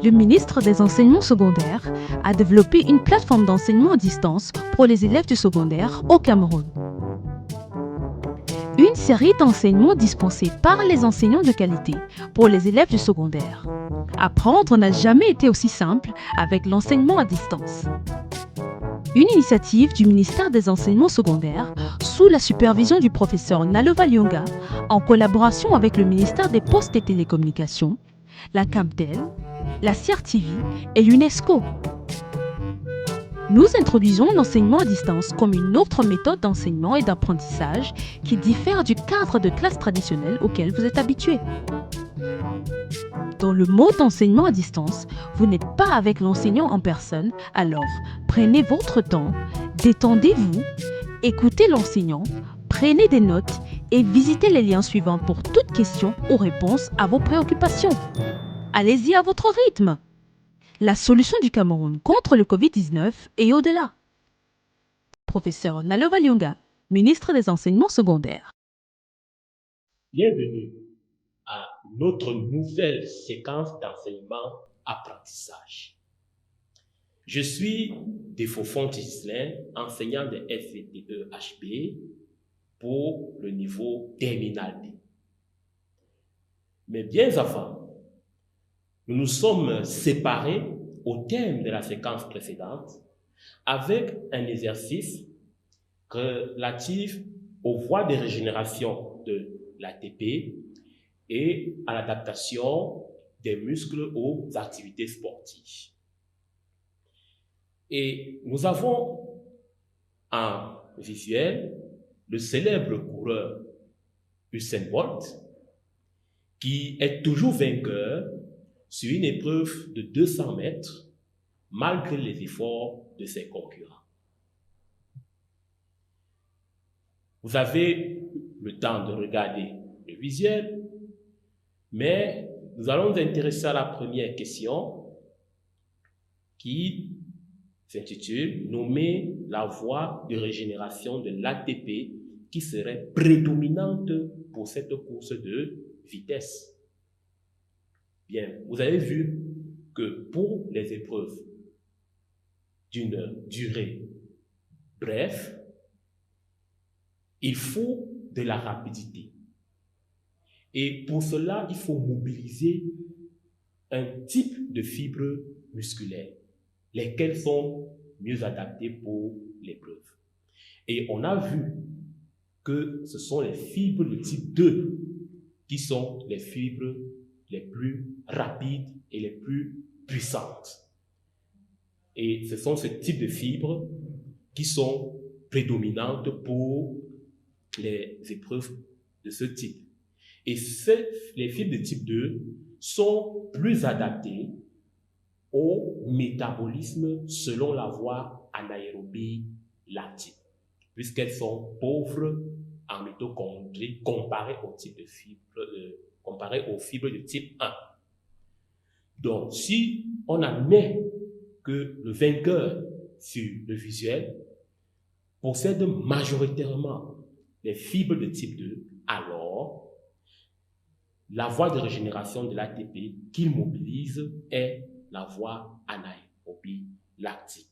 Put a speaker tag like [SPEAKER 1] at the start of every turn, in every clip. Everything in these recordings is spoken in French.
[SPEAKER 1] Le ministre des Enseignements secondaires a développé une plateforme d'enseignement à distance pour les élèves du secondaire au Cameroun. Une série d'enseignements dispensés par les enseignants de qualité pour les élèves du secondaire. Apprendre n'a jamais été aussi simple avec l'enseignement à distance. Une initiative du ministère des Enseignements secondaires sous la supervision du professeur Nalova Lyonga en collaboration avec le ministère des Postes et Télécommunications, la CAMTEL, la CRTV et l'UNESCO. Nous introduisons l'enseignement à distance comme une autre méthode d'enseignement et d'apprentissage qui diffère du cadre de classe traditionnel auquel vous êtes habitué. Dans le mode d'enseignement à distance, vous n'êtes pas avec l'enseignant en personne, alors prenez votre temps, détendez-vous, écoutez l'enseignant, prenez des notes et visitez les liens suivants pour toute question ou réponse à vos préoccupations. Allez-y à votre rythme. La solution du Cameroun contre le Covid-19 et au-delà. Professeur Nalova Lyonga, ministre des Enseignements secondaires.
[SPEAKER 2] Bienvenue à notre nouvelle séquence d'enseignement-apprentissage. Je suis Defofon Gislain, enseignant de FVTE-HB pour le niveau terminal B. Mais bien avant, nous nous sommes séparés au terme de la séquence précédente avec un exercice relatif aux voies de régénération de l'ATP et à l'adaptation des muscles aux activités sportives. Et nous avons en visuel le célèbre coureur Usain Bolt qui est toujours vainqueur sur une épreuve de 200 mètres malgré les efforts de ses concurrents. Vous avez le temps de regarder le visuel, mais nous allons nous intéresser à la première question qui s'intitule « Nommer la voie de régénération de l'ATP qui serait prédominante pour cette course de vitesse ». Bien, vous avez vu que pour les épreuves d'une durée brève, il faut de la rapidité. Et pour cela, il faut mobiliser un type de fibres musculaires, lesquelles sont mieux adaptées pour l'épreuve. Et on a vu que ce sont les fibres de type 2 qui sont les fibres les plus rapides et les plus puissantes. Et ce sont ce type de fibres qui sont prédominantes pour les épreuves de ce type. Et les fibres de type 2 sont plus adaptées au métabolisme selon la voie anaérobie lactique, puisqu'elles sont pauvres en mitochondries comparées aux fibres de type 1. Donc, si on admet que le vainqueur sur le visuel possède majoritairement les fibres de type 2, alors la voie de régénération de l'ATP qu'il mobilise est la voie anaérobie lactique.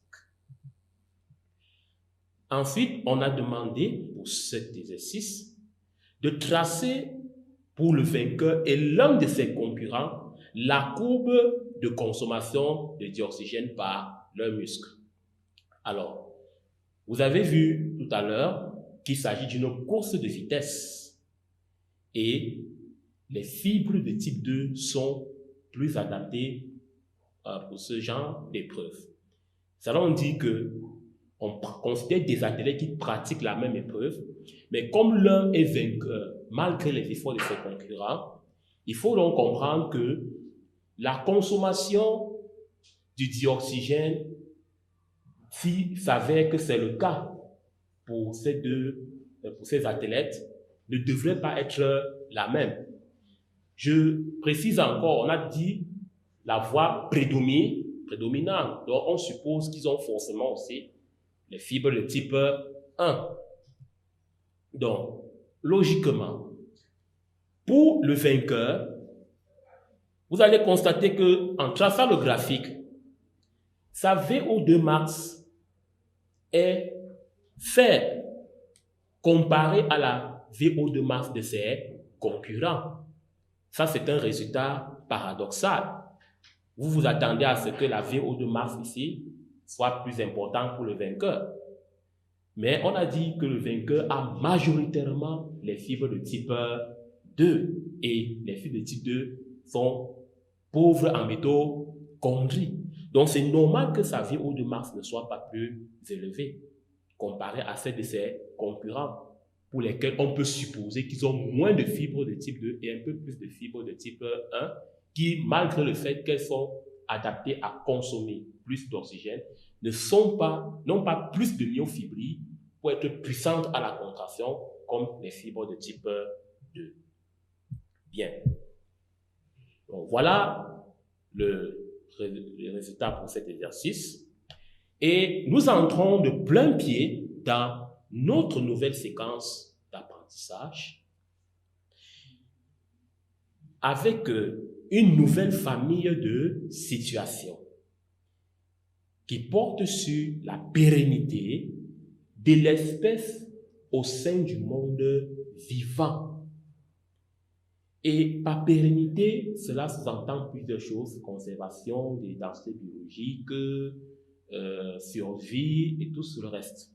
[SPEAKER 2] Ensuite, on a demandé pour cet exercice de tracer pour le vainqueur et l'un de ses concurrents la courbe de consommation de dioxygène par leurs muscles. Alors, vous avez vu tout à l'heure qu'il s'agit d'une course de vitesse et les fibres de type 2 sont plus adaptées pour ce genre d'épreuve. Ça on dit que on considère des athlètes qui pratiquent la même épreuve, mais comme l'un est vainqueur malgré les efforts de ses concurrents, il faut donc comprendre que la consommation du dioxygène, s'il s'avère que c'est le cas pour ces athlètes, ne devrait pas être la même. Je précise encore, on a dit la voie prédominante, donc on suppose qu'ils ont forcément aussi les fibres de type 1. Donc, logiquement, pour le vainqueur, vous allez constater que en traçant le graphique, sa VO2 max est faible comparé à la VO2 max de ses concurrents. Ça, c'est un résultat paradoxal. Vous vous attendez à ce que la VO2 max ici soit plus importante pour le vainqueur. Mais on a dit que le vainqueur a majoritairement les fibres de type 2. Et les fibres de type 2 sont pauvres en mitochondries. Donc, c'est normal que sa VO2 max ne soit pas plus élevée comparée à celle de ses concurrents, pour lesquels on peut supposer qu'ils ont moins de fibres de type 2 et un peu plus de fibres de type 1, qui, malgré le fait qu'elles sont adaptées à consommer plus d'oxygène, n'ont pas plus de myofibrilles pour être puissantes à la contraction comme les fibres de type 2. Bien. Donc, voilà le résultat pour cet exercice. Et nous entrons de plein pied dans notre nouvelle séquence d'apprentissage avec une nouvelle famille de situations qui porte sur la pérennité de l'espèce au sein du monde vivant. Et par pérennité, cela sous-entend plusieurs choses: conservation des densités biologiques, survie et tout le reste.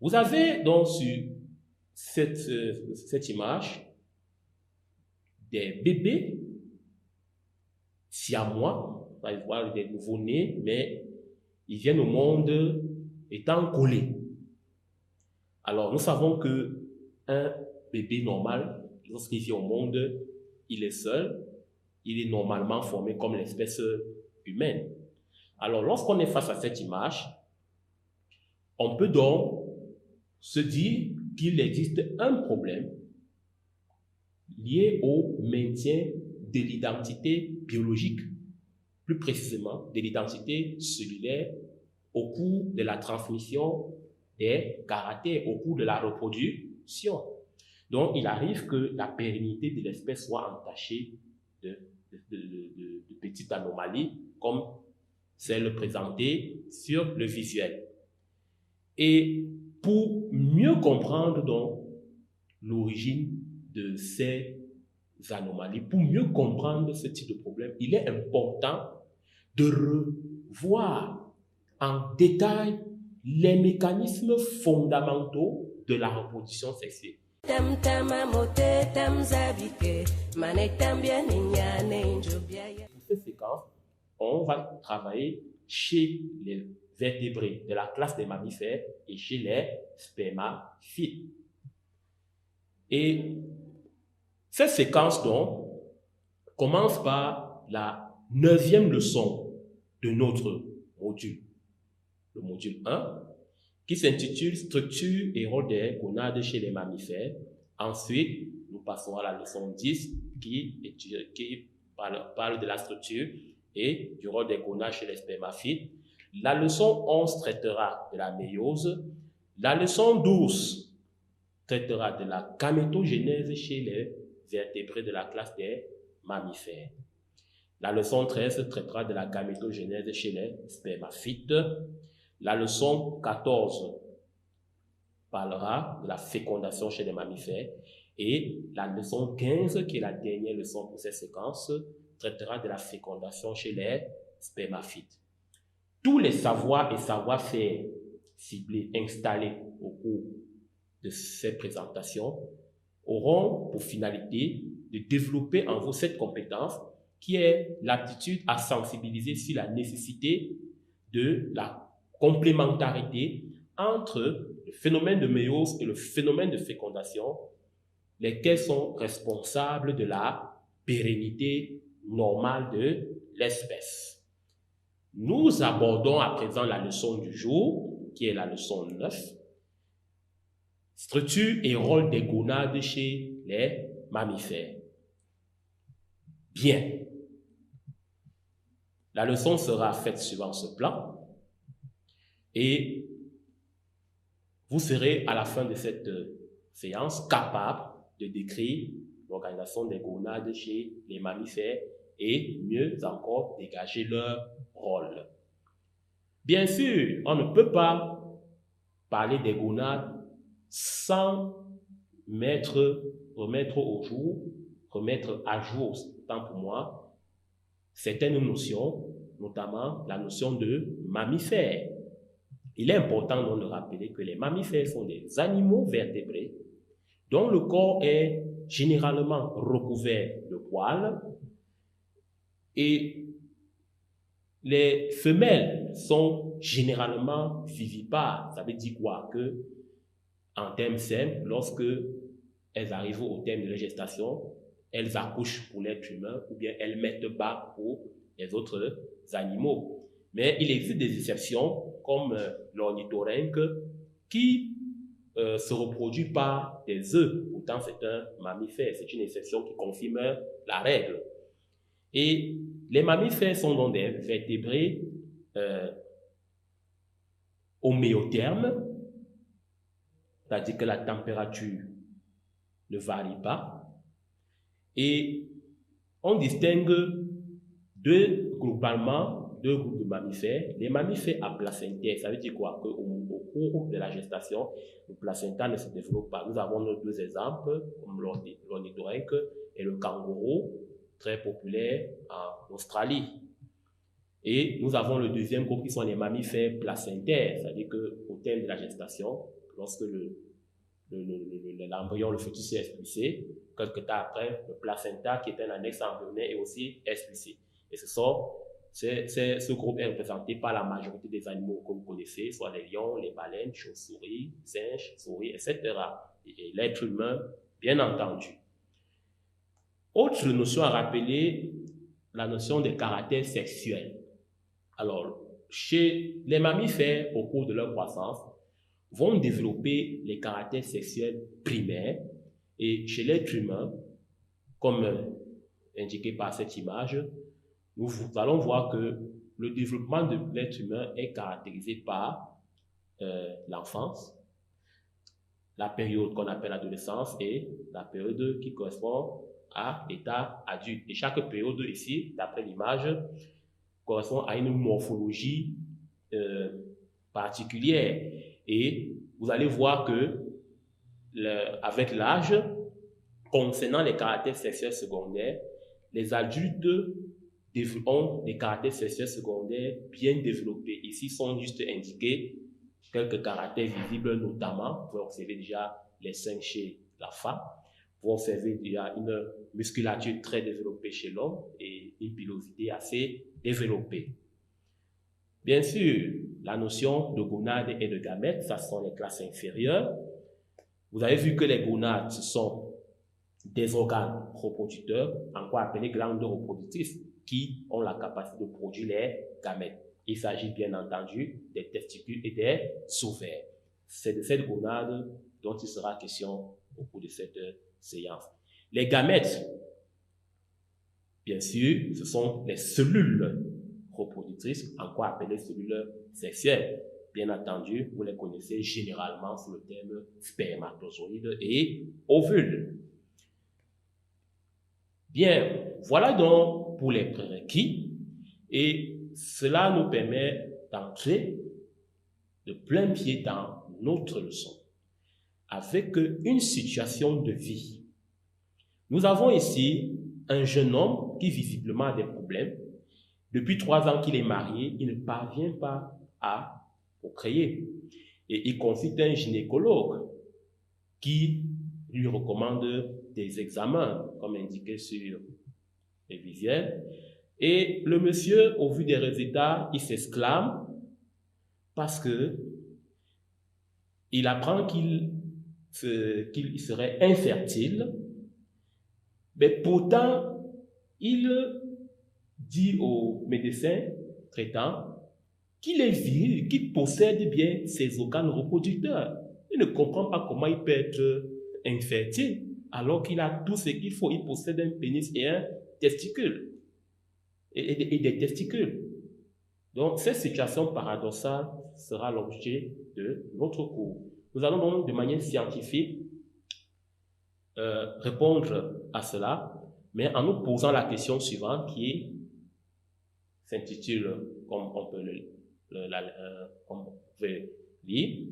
[SPEAKER 2] Vous avez donc sur cette image des bébés siamois, on va voir des nouveau-nés, mais ils viennent au monde étant collés. Alors, nous savons que un bébé normal, lorsqu'il vient au monde, il est seul, il est normalement formé comme l'espèce humaine. Alors, lorsqu'on est face à cette image, on peut donc se dire qu'il existe un problème lié au maintien de l'identité biologique, plus précisément de l'identité cellulaire au cours de la transmission des caractères, au cours de la reproduction. Donc, il arrive que la pérennité de l'espèce soit entachée de petites anomalies comme celle présentée sur le visuel. Et pour mieux comprendre donc l'origine de ces anomalies, pour mieux comprendre ce type de problème, il est important de revoir en détail les mécanismes fondamentaux de la reproduction sexuelle. Pour cette séquence, on va travailler chez les vertébrés de la classe des mammifères et chez les spermaphiles. Et cette séquence donc commence par la 9e leçon de notre module, le module 1, qui s'intitule Structure et rôle des gonades chez les mammifères. Ensuite, nous passons à la leçon 10 qui parle de la structure et du rôle des gonades chez les spermaphiles. La leçon 11 traitera de la méiose. La leçon 12 traitera de la gamétogénèse chez les vertébrés de la classe des mammifères. La leçon 13 traitera de la gamétogénèse chez les spermaphites. La leçon 14 parlera de la fécondation chez les mammifères. Et la leçon 15, qui est la dernière leçon pour cette séquence, traitera de la fécondation chez les spermaphites. Tous les savoirs et savoir-faire ciblés, installés au cours de cette présentation auront pour finalité de développer en vous cette compétence qui est l'aptitude à sensibiliser sur la nécessité de la complémentarité entre le phénomène de méiose et le phénomène de fécondation, lesquels sont responsables de la pérennité normale de l'espèce. Nous abordons à présent la leçon du jour, qui est la leçon 9, structure et rôle des gonades chez les mammifères. Bien. La leçon sera faite suivant ce plan et vous serez à la fin de cette séance capable de décrire l'organisation des gonades chez les mammifères et mieux encore dégager leur rôle. Bien sûr, on ne peut pas parler des gonades sans remettre à jour, tant pour moi, certaines notions, notamment la notion de mammifères. Il est important donc de rappeler que les mammifères sont des animaux vertébrés dont le corps est généralement recouvert de poils et les femelles sont généralement vivipares. Ça veut dire quoi? Que, en termes simples, lorsque elles arrivent au terme de leur gestation, elles accouchent pour l'être humain ou bien elles mettent bas pour les autres animaux. Mais il existe des exceptions comme l'ornithorynque qui se reproduit par des œufs. Pourtant, c'est un mammifère. C'est une exception qui confirme la règle. Et les mammifères sont donc des vertébrés homéothermes, c'est-à-dire que la température ne varie pas. Et on distingue globalement deux groupes de mammifères. Les mammifères aplacentaires, ça veut dire quoi? Qu'au cours de la gestation, le placenta ne se développe pas. Nous avons nos deux exemples, comme l'ornithorynque et le kangourou, très populaire en Australie. Et nous avons le deuxième groupe qui sont les mammifères placentaires, c'est-à-dire qu'au terme de la gestation, lorsque l'embryon, le fœtus est expulsé, quelque temps après, le placenta, qui est un annexe embryonnaire, est aussi expulsé. Et ce groupe est représenté par la majorité des animaux que vous connaissez, soit les lions, les baleines, chauves-souris, singes, souris, etc. Et l'être humain, bien entendu. Autre notion à rappeler, la notion de caractère sexuel. Alors, chez les mammifères, au cours de leur croissance, vont développer les caractères sexuels primaires et chez l'être humain, comme indiqué par cette image, nous allons voir que le développement de l'être humain est caractérisé par l'enfance, la période qu'on appelle l'adolescence et la période qui correspond à l'état adulte. Et chaque période ici, d'après l'image, correspond à une morphologie particulière. Et vous allez voir que avec l'âge, concernant les caractères sexuels secondaires, les adultes ont des caractères sexuels secondaires bien développés. Ici sont juste indiqués quelques caractères visibles, notamment, vous observez déjà les seins chez la femme, vous observez déjà une musculature très développée chez l'homme et une pilosité assez développée. Bien sûr, la notion de gonade et de gamètes, ça sont les classes inférieures. Vous avez vu que les gonades, ce sont des organes reproducteurs, encore appelés glandes reproductrices, qui ont la capacité de produire les gamètes. Il s'agit bien entendu des testicules et des ovaires. C'est de cette gonade dont il sera question au cours de cette séance. Les gamètes, bien sûr, ce sont les cellules reproductrices, encore appelées cellules sexuelles. Bien entendu, vous les connaissez généralement sous le terme spermatozoïdes et ovules. Bien, voilà donc pour les prérequis et cela nous permet d'entrer de plein pied dans notre leçon avec une situation de vie. Nous avons ici un jeune homme qui visiblement a des problèmes. Depuis 3 ans qu'il est marié, il ne parvient pas à procréer. Et il consulte un gynécologue qui lui recommande des examens, comme indiqué sur les visuels. Et le monsieur, au vu des résultats, il s'exclame parce que il apprend qu'il serait infertile, mais pourtant, il dit au médecin traitant qu'il est viril, qu'il possède bien ses organes reproducteurs. Il ne comprend pas comment il peut être infertile alors qu'il a tout ce qu'il faut. Il possède un pénis et un testicule. Et des testicules. Donc, cette situation paradoxale sera l'objet de notre cours. Nous allons donc de manière scientifique répondre à cela mais en nous posant la question suivante s'intitule, comme on peut comme on peut lire,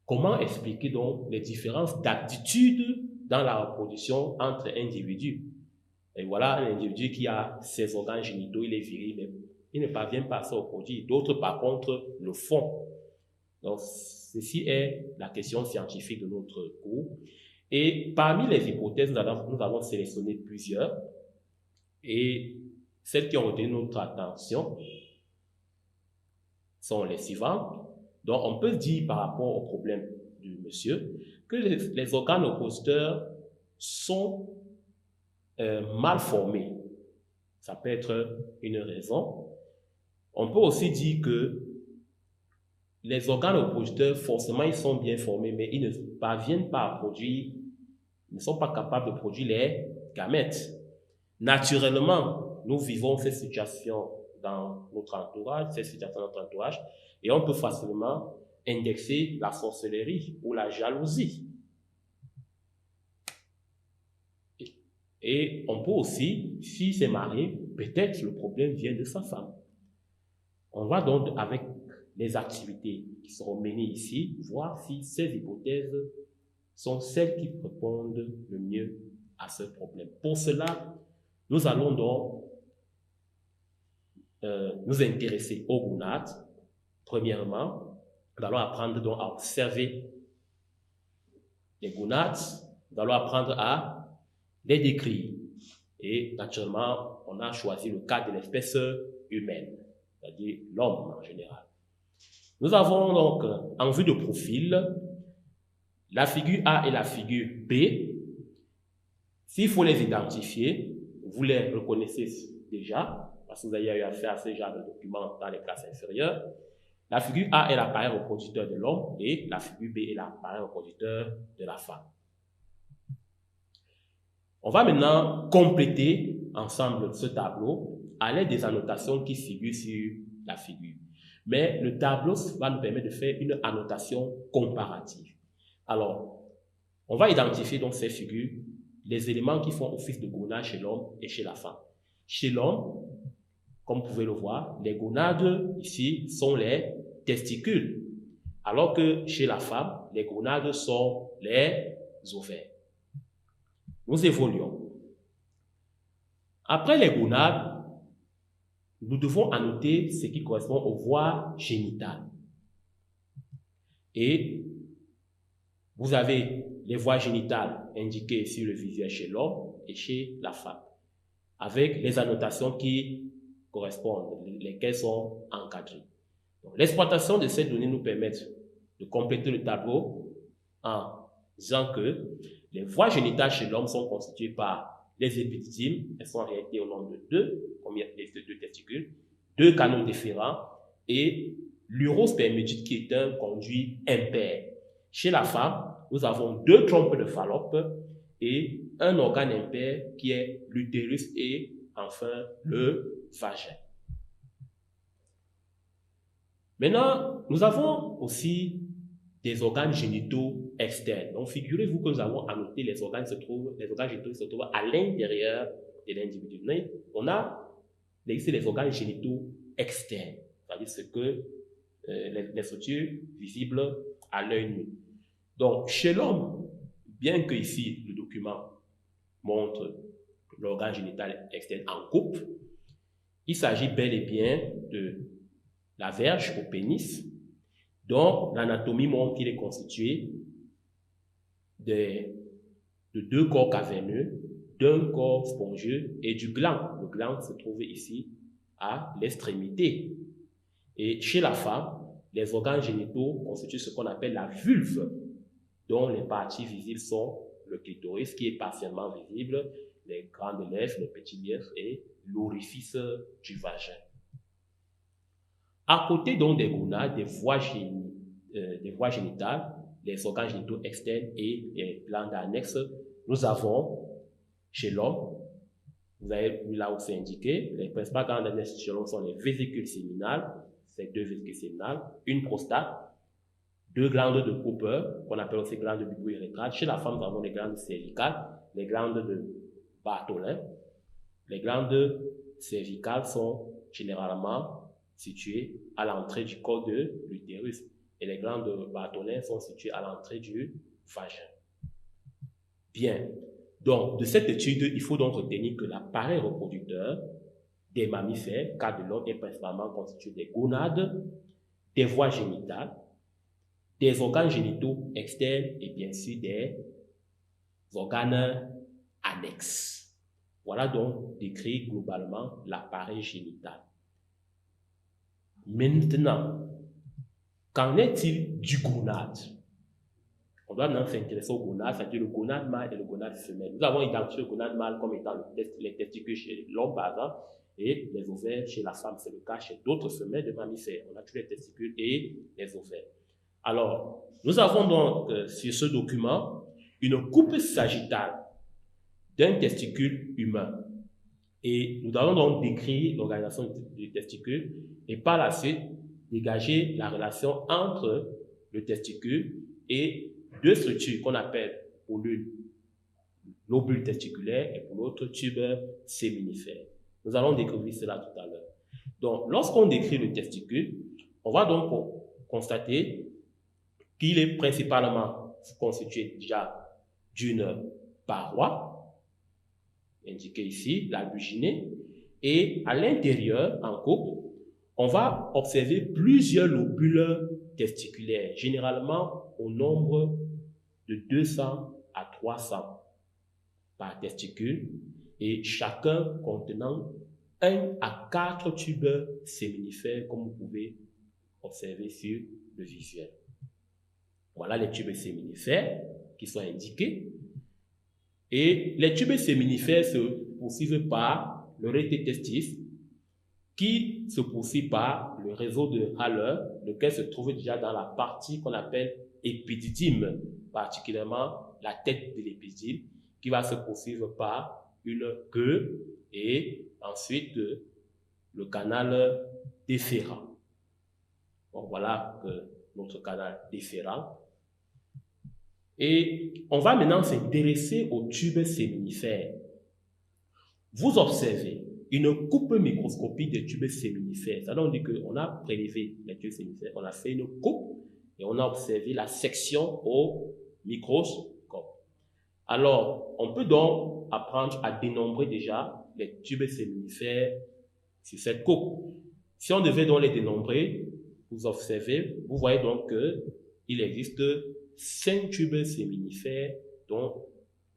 [SPEAKER 2] comment expliquer donc les différences d'attitude dans la reproduction entre individus. Et voilà un individu qui a ses organes génitaux, il est viril, mais il ne parvient pas à se reproduire. D'autres, par contre, le font. Donc, ceci est la question scientifique de notre cours. Et parmi les hypothèses, nous avons sélectionné plusieurs. Et celles qui ont retenu notre attention sont les suivantes. Donc, on peut dire par rapport au problème du monsieur que les organes oppositeurs sont mal formés. Ça peut être une raison. On peut aussi dire que les organes oppositeurs, forcément, ils sont bien formés, mais ils ne parviennent pas à produire, ils ne sont pas capables de produire les gamètes. Naturellement, nous vivons ces situations dans notre entourage, et on peut facilement indexer la sorcellerie ou la jalousie. Et on peut aussi, si c'est marié, peut-être le problème vient de sa femme. On va donc, avec les activités qui seront menées ici, voir si ces hypothèses sont celles qui répondent le mieux à ce problème. Pour cela, nous allons donc nous intéresser aux gonades. Premièrement, nous allons apprendre donc à observer les gonades, nous allons apprendre à les décrire. Et naturellement, on a choisi le cas de l'espèce humaine, c'est-à-dire l'homme en général. Nous avons donc en vue de profil la figure A et la figure B. S'il faut les identifier, vous les reconnaissez déjà, parce que vous avez eu à faire ce genre de documents dans les classes inférieures. La figure A est l'appareil reproducteur de l'homme et la figure B est l'appareil reproducteur de la femme. On va maintenant compléter ensemble ce tableau à l'aide des annotations qui figurent sur la figure. Mais le tableau va nous permettre de faire une annotation comparative. Alors, on va identifier donc ces figures, les éléments qui font office de gonades chez l'homme et chez la femme. Chez l'homme, comme vous pouvez le voir, les gonades ici sont les testicules, alors que chez la femme, les gonades sont les ovaires. Nous évoluons. Après les gonades, nous devons annoter ce qui correspond aux voies génitales. Et vous avez les voies génitales indiquées sur le visuel chez l'homme et chez la femme, avec les annotations qui correspondent, lesquelles sont encadrées. L'exploitation de ces données nous permet de compléter le tableau en disant que les voies génitales chez l'homme sont constituées par les épididymes, elles sont en réalité au nombre de deux, comme il y a deux testicules, deux canaux déférents et l'urospermidide qui est un conduit impair. Chez la femme, nous avons deux trompes de Fallope et un organe impair qui est l'utérus et enfin le vagin. Maintenant, nous avons aussi des organes génitaux externes. Donc, figurez-vous que nous avons annoté les organes génitaux qui se trouvent à l'intérieur de l'individu. On a ici les organes génitaux externes, c'est-à-dire ce que les structures visibles à l'œil nu. Donc, chez l'homme, bien que ici le document montre l'organe génital externe en couple, il s'agit bel et bien de la verge au pénis, dont l'anatomie montre qu'il est constitué de deux corps caverneux, d'un corps spongieux et du gland. Le gland se trouve ici à l'extrémité. Et chez la femme, les organes génitaux constituent ce qu'on appelle la vulve, dont les parties visibles sont le clitoris qui est partiellement visible, les grandes lèvres, les petits lèvres et l'orifice du vagin. À côté donc des gonades, des voies génitales, les organes génitaux externes et les glandes annexes, nous avons chez l'homme, vous avez vu là où c'est indiqué, les principales glandes annexes chez l'homme sont les vésicules séminales, ces deux vésicules séminales, une prostate, deux glandes de Cooper, qu'on appelle aussi glandes bubo-urétrales. Chez la femme, nous avons les glandes cervicales, les glandes Bartholin, les glandes cervicales sont généralement situées à l'entrée du col de l'utérus et les glandes de Bartholin sont situées à l'entrée du vagin. Bien. Donc, de cette étude, il faut donc retenir que l'appareil reproducteur des mammifères, cas de l'homme, est principalement constitué des gonades, des voies génitales, des organes génitaux externes et bien sûr des organes annexes. Voilà donc décrit globalement l'appareil génital. Maintenant, qu'en est-il du gonade? On doit maintenant s'intéresser au gonade, c'est-à-dire le gonade mâle et le gonade femelle. Nous avons identifié le gonade mâle comme étant les testicules chez l'homme, par exemple, et les ovaires chez la femme. C'est le cas chez d'autres femelles de mammifères. On a tous les testicules et les ovaires. Alors, nous avons donc sur ce document une coupe sagittale d'un testicule humain. Et nous allons donc décrire l'organisation du testicule et par la suite dégager la relation entre le testicule et deux structures qu'on appelle pour l'une l'obule testiculaire et pour l'autre tube séminifère. Nous allons découvrir cela tout à l'heure. Donc, lorsqu'on décrit le testicule, on va donc constater qu'il est principalement constitué déjà d'une paroi, indiquée ici, l'albuginée, et à l'intérieur, en couple, on va observer plusieurs lobules testiculaires, généralement au nombre de 200 à 300 par testicule, et chacun contenant 1 à 4 tubes séminifères, comme vous pouvez observer sur le visuel. Voilà les tubes séminifères qui sont indiqués. Et les tubes séminifères se poursuivent par le rete testis, qui se poursuit par le réseau de Haller, lequel se trouve déjà dans la partie qu'on appelle épididyme, particulièrement la tête de l'épididyme, qui va se poursuivre par une queue et ensuite le canal déférent. Donc voilà notre canal déférent. Et on va maintenant s'intéresser aux tubes séminifères. Vous observez une coupe microscopique des tubes séminifères. Ça veut dire qu'on a prélevé les tubes séminifères, on a fait une coupe et on a observé la section au microscope. Alors, on peut donc apprendre à dénombrer déjà les tubes séminifères sur cette coupe. Si on devait donc les dénombrer, vous observez, vous voyez donc qu'il existe 5 tubes séminifères dont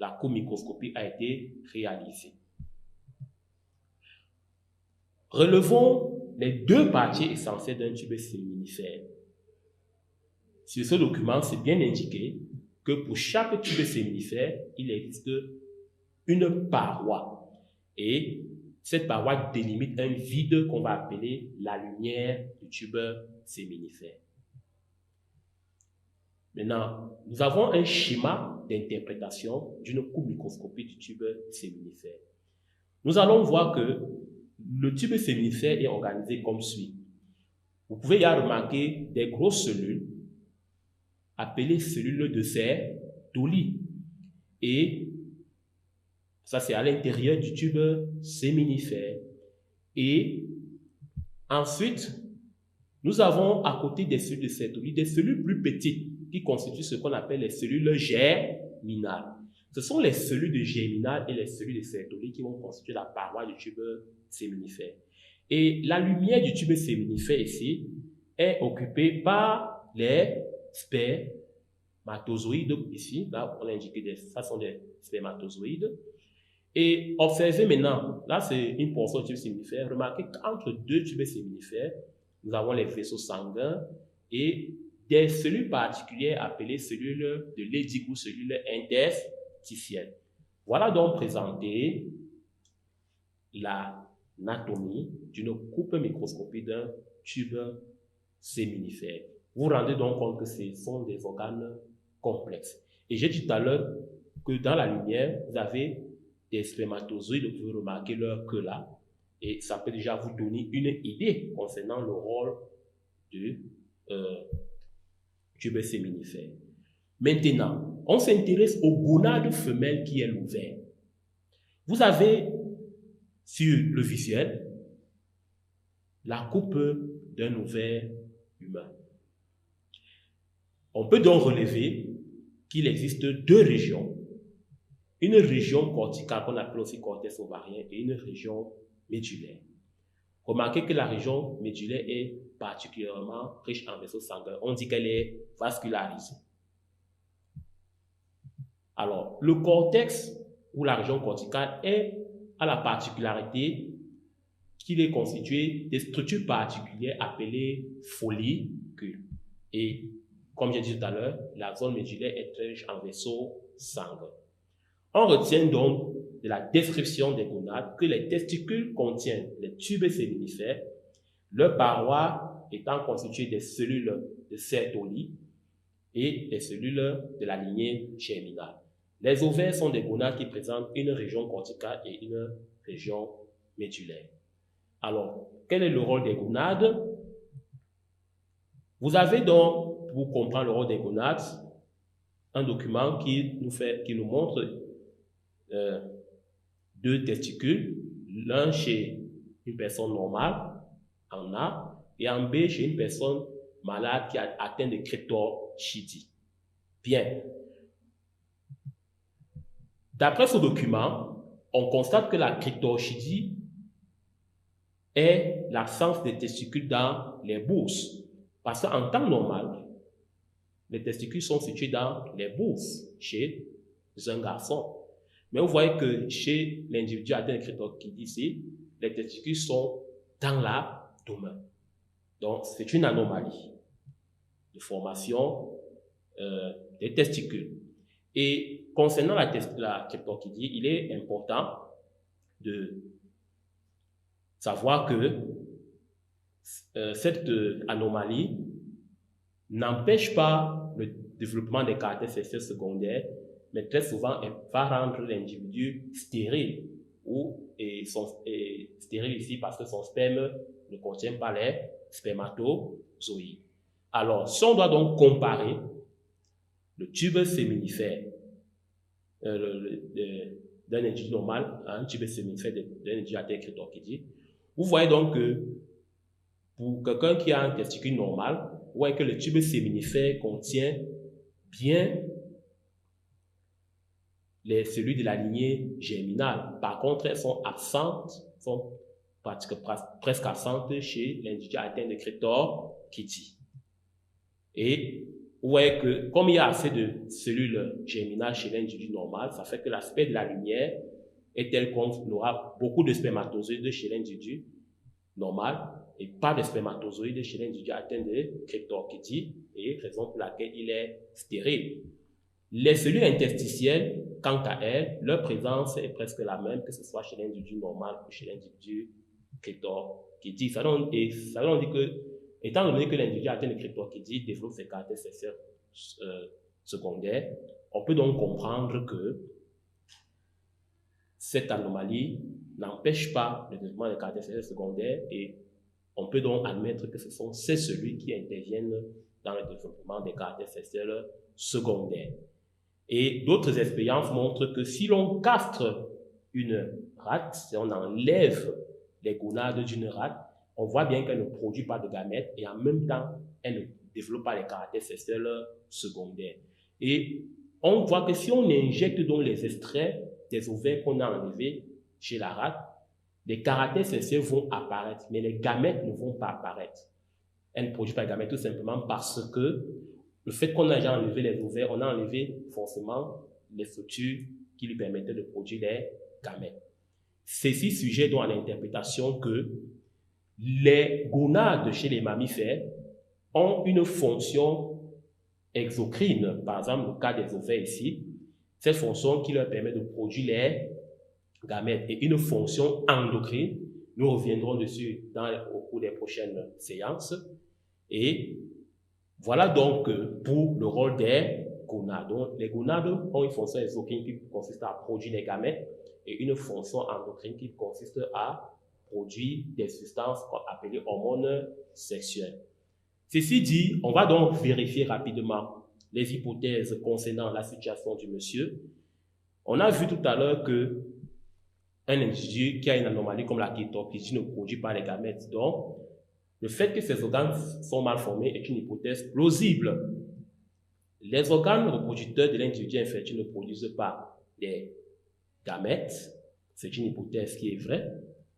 [SPEAKER 2] la coupe microscopique a été réalisée. Relevons les 2 parties essentielles d'un tube séminifère. Sur ce document, c'est bien indiqué que pour chaque tube séminifère, il existe une paroi. Et cette paroi délimite un vide qu'on va appeler la lumière du tube séminifère. Maintenant, nous avons un schéma d'interprétation d'une coupe microscopique du tube séminifère. Nous allons voir que le tube séminifère est organisé comme suit. Vous pouvez y remarquer des grosses cellules appelées cellules de Sertoli. Et ça, c'est à l'intérieur du tube séminifère. Et ensuite, nous avons à côté des cellules de Sertoli des cellules plus petites qui constituent ce qu'on appelle les cellules germinales. Ce sont les cellules de germinales et les cellules de Sertoli qui vont constituer la paroi du tube séminifère. Et la lumière du tube séminifère ici est occupée par les spermatozoïdes. Ici, là, on a indiqué ça sont des spermatozoïdes. Et observez maintenant, là c'est une portion du tube séminifère. Remarquez qu'entre 2 tubes séminifères, nous avons les vaisseaux sanguins et des cellules particulières appelées cellules de Leydig ou cellules interstitielles. Voilà donc présenté l'anatomie d'une coupe microscopique d'un tube séminifère. Vous vous rendez donc compte que ce sont des organes complexes. Et j'ai dit tout à l'heure que dans la lumière, vous avez des spermatozoïdes, vous pouvez remarquer leur queue là, et ça peut déjà vous donner une idée concernant le rôle du tube séminifère. Maintenant, on s'intéresse aux gonades femelles qui est l'ovaire. Vous avez sur le visuel la coupe d'un ovaire humain. On peut donc relever qu'il existe deux régions. Une région corticale qu'on appelle aussi cortex ovarien et une région médulaire. Remarquez que la région médulaire est particulièrement riche en vaisseaux sanguins. On dit qu'elle est vascularisée. Alors, le cortex ou la région corticale a la particularité qu'il est constitué de structures particulières appelées follicules. Et comme j'ai dit tout à l'heure, la zone médulaire est très riche en vaisseaux sanguins. On retient donc de la description des gonades que les testicules contiennent les tubes séminifères, leurs parois étant constituées des cellules de Sertoli et des cellules de la lignée germinale. Les ovaires sont des gonades qui présentent une région corticale et une région médulaire. Alors, quel est le rôle des gonades? Vous avez donc, pour comprendre le rôle des gonades, un document qui nous montre deux testicules, l'un chez une personne normale, en A, et en B chez une personne malade qui a atteint de cryptorchidie. Bien. D'après ce document, on constate que la cryptorchidie est l'absence des testicules dans les bourses. Parce qu'en temps normal, les testicules sont situés dans les bourses chez un garçon. Mais vous voyez que chez l'individu atteint de cryptorchidie, les testicules sont dans l'abdomen. Donc, c'est une anomalie de formation des testicules. Et concernant la cryptorchidie, il est important de savoir que cette anomalie n'empêche pas le développement des caractères sexuels secondaires, mais très souvent, elle va rendre l'individu stérile, stérile ici parce que son sperme ne contient pas les spermatozoïdes. Alors, si on doit donc comparer le tube séminifère d'un individu normal à un tube séminifère d'un individu atteint de cryptorchidie, vous voyez donc que pour quelqu'un qui a un testicule normal, vous voyez que le tube séminifère contient bien les cellules de la lignée germinale. Par contre, elles sont absentes, sont presque absentes chez l'individu atteint de cryptorchidie. Et vous voyez que comme il y a assez de cellules germinales chez l'individu normal, ça fait que l'aspect de la lumière est tel qu'on aura beaucoup de spermatozoïdes chez l'individu normal et pas de spermatozoïdes chez l'individu atteint de cryptorchidie, et raison pour laquelle il est stérile. Les cellules interstitielles, quant à elles, leur présence est presque la même que ce soit chez l'individu normal ou chez l'individu cryptorchidie. Ça veut dire que, étant donné que l'individu atteint de cryptorchidie développe ses caractères sexuels secondaires, on peut donc comprendre que cette anomalie n'empêche pas le développement des caractères sexuels secondaires, et on peut donc admettre que ce sont ces cellules qui interviennent dans le développement des caractères sexuels secondaires. Et d'autres expériences montrent que si l'on castre une rate, si on enlève les gonades d'une rate, on voit bien qu'elle ne produit pas de gamètes et en même temps, elle ne développe pas les caractères sexuels secondaires. Et on voit que si on injecte donc les extraits des ovaires qu'on a enlevés chez la rate, les caractères sexuels vont apparaître, mais les gamètes ne vont pas apparaître. Elle ne produit pas de gamètes tout simplement parce que le fait qu'on a déjà enlevé les ovaires, on a enlevé forcément les structures qui lui permettaient de produire les gamètes. Ceci sujet donc à l'interprétation que les gonades chez les mammifères ont une fonction exocrine, par exemple le cas des ovaires ici, cette fonction qui leur permet de produire les gamètes, et une fonction endocrine, nous reviendrons dessus au cours des prochaines séances. Et voilà donc pour le rôle des gonades. Donc, les gonades ont une fonction exocrine qui consiste à produire les gamètes et une fonction endocrine qui consiste à produire des substances appelées hormones sexuelles. Ceci dit, on va donc vérifier rapidement les hypothèses concernant la situation du monsieur. On a vu tout à l'heure que un individu qui a une anomalie comme la kétoplégie ne produit pas les gamètes. Donc, le fait que ces organes sont mal formés est une hypothèse plausible. Les organes reproducteurs de l'individu infertile ne produisent pas les gamètes. C'est une hypothèse qui est vraie,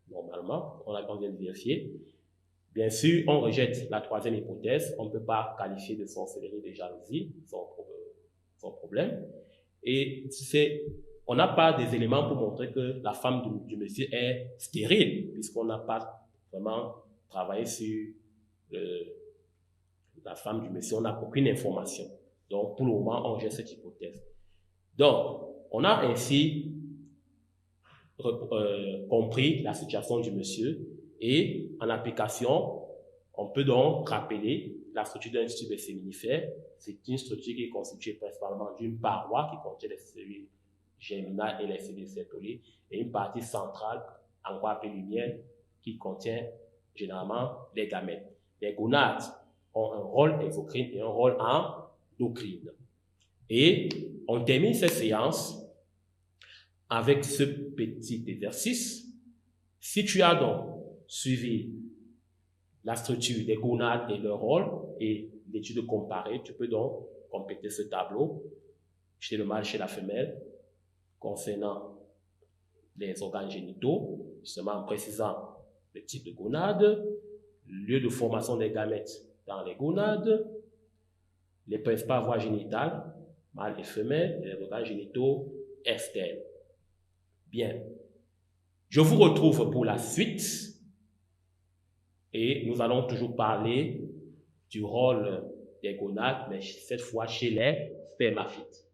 [SPEAKER 2] normalement, on vient de vérifier. Bien sûr, on rejette la troisième hypothèse, on ne peut pas qualifier de sorcellerie, de jalousie, sans problème. Et on n'a pas des éléments pour montrer que la femme du monsieur est stérile, puisqu'on n'a pas vraiment travaillé sur la femme du monsieur, on n'a aucune information. Donc, pour le moment, on rejette cette hypothèse. Donc, on a ainsi compris la situation du monsieur et en application, on peut donc rappeler la structure d'un tube séminifère. C'est une structure qui est constituée principalement d'une paroi qui contient les cellules germinales et les cellules sertolées et une partie centrale, encore appelée lumière, qui contient généralement les gamètes. Les gonades ont un rôle exocrine et un rôle endocrine. Et on termine cette séance avec ce petit exercice. Si tu as donc suivi la structure des gonades et leur rôle et l'étude comparée, tu peux donc compléter ce tableau chez le mâle, chez la femelle, concernant les organes génitaux, justement en précisant le type de gonade, le lieu de formation des gamètes dans les gonades, les principales voies génitales, mâle et femelle, et les organes génitaux externes. Bien. Je vous retrouve pour la suite et nous allons toujours parler du rôle des gonades, mais cette fois chez les spermaphites.